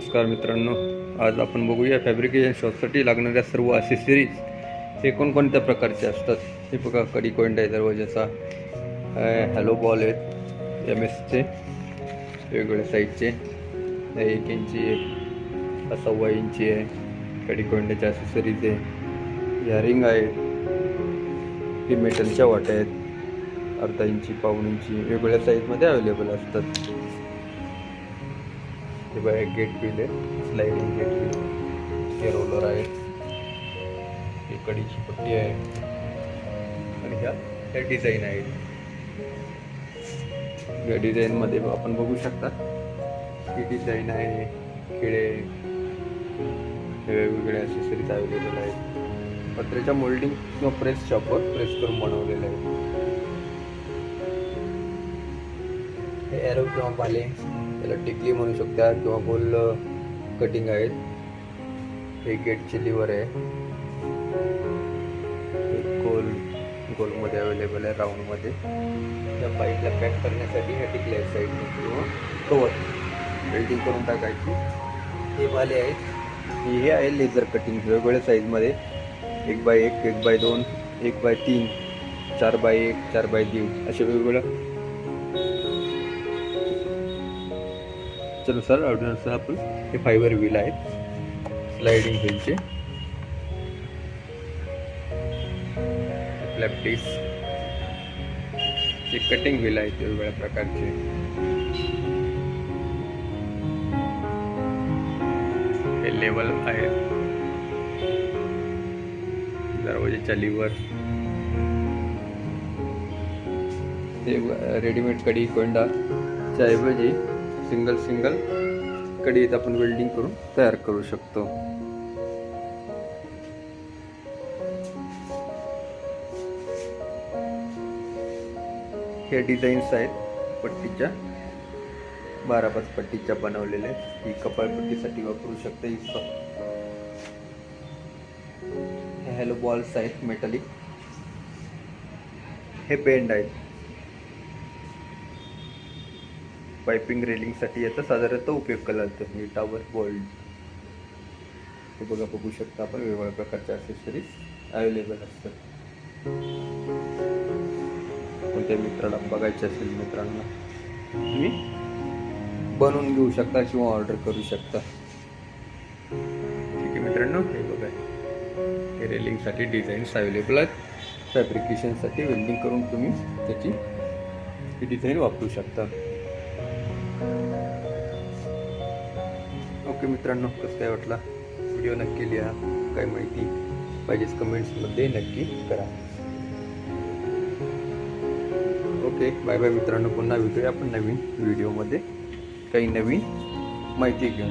नमस्कार मित्रांनो, आज आपण बघूया फॅब्रिकेशन शॉपसाठी लागणाऱ्या सर्व असेसरीज हे कोणकोणत्या प्रकारचे असतात. हे बघा, कडी कोइंड आहे दरवाजाचा, हॅलो बॉल आहेत MS चे वेगवेगळ्या साईजचे, 1 इंची आहे, 1.25 इंची आहे. कडी कोइंडाच्या असेसरीज आहे, या रिंग आहेत, ही मेटलच्या वाट्या आहेत, 1/2 इंची, 1.25 इंची वेगवेगळ्या साईजमध्ये अवेलेबल असतात. हे बघा, गेट व्हील आहे, स्लायडिंग गेट व्हील, हे रोलर आहे, ही कडीची पट्टी आहे आणि ह्या डिझाईन आहेत. या डिझाईनमध्ये आपण बघू शकता ही डिझाईन आहे, खिळे, हे वेगवेगळे ॲक्सेसरीज अवेलेबल आहेत. पत्र्याच्या मोल्डिंग किंवा प्रेस शॉपवर प्रेस करून बनवलेलं आहे. हे एरो किंवा पाले, त्याला टिकली म्हणू शकता किंवा गोल कटिंग आहेत. हे गेटचे लिव्हर आहे, गोलमध्ये अवेलेबल आहे, राऊंडमध्ये. त्या पाईपला पॅक करण्यासाठी ह्या टिकल्या आहेत साईडने किंवा कवर वेल्डिंग करून टाकायची. हे वाले आहेत, हे आहे लेझर कटिंग वेगवेगळ्या साईजमध्ये, 1x1, 1x2, 1x3, 4x1, 4x1 असे वेगवेगळ्या नुसार ऑर्डरनुसार आपण हे फायबर व्हील आहेत, स्लायडिंग व्हीलचे, फ्लॅप डिस्क, हे कटिंग व्हील आहेत वेगवेगळ्या प्रकारचे. हे लेवल आहेत, दरवाजाच्या लिव्हर, हे रेडीमेड कडी कोइंडाच्या ऐवजी सिंगल कडीत आपण वेल्डिंग करून तयार करू शकतो. हे डिझाईन्स आहेत पट्टीच्या, 12 पट्टीच्या बनवलेल्या, ही कपाळपट्टीसाठी वापरू शकता. हे हॅलो बॉल्स आहेत मेटलिक, हे बेंड आहेत. पाइपिंग रेलिंगसाठी याचा साधारणतः उपयोग केला जातो. हे टावर बोल्ट, हे बघू शकता आपण, वेगवेगळ्या प्रकारच्या ॲक्सेसरीज अवेलेबल असतात. कोणत्या मित्राला बघायचे असेल मित्रांना तुम्ही बनवून घेऊ शकता किंवा ऑर्डर करू शकता. ठीक आहे मित्रांनो, हे बघा, हे रेलिंगसाठी डिझाईन्स अवेलेबल आहेत. फॅब्रिकेशनसाठी वेल्डिंग करून तुम्ही त्याची ही डिझाईन वापरू शकता. ओके मित्रांनो, कसं काय वाटला व्हिडिओ नक्की लिहा. काय माहिती पाहिजेच कमेंट्समध्ये नक्की करा. ओके, बाय बाय मित्रांनो. पुन्हा भेटूया आपण नवीन व्हिडिओमध्ये काही नवीन माहिती घेऊन.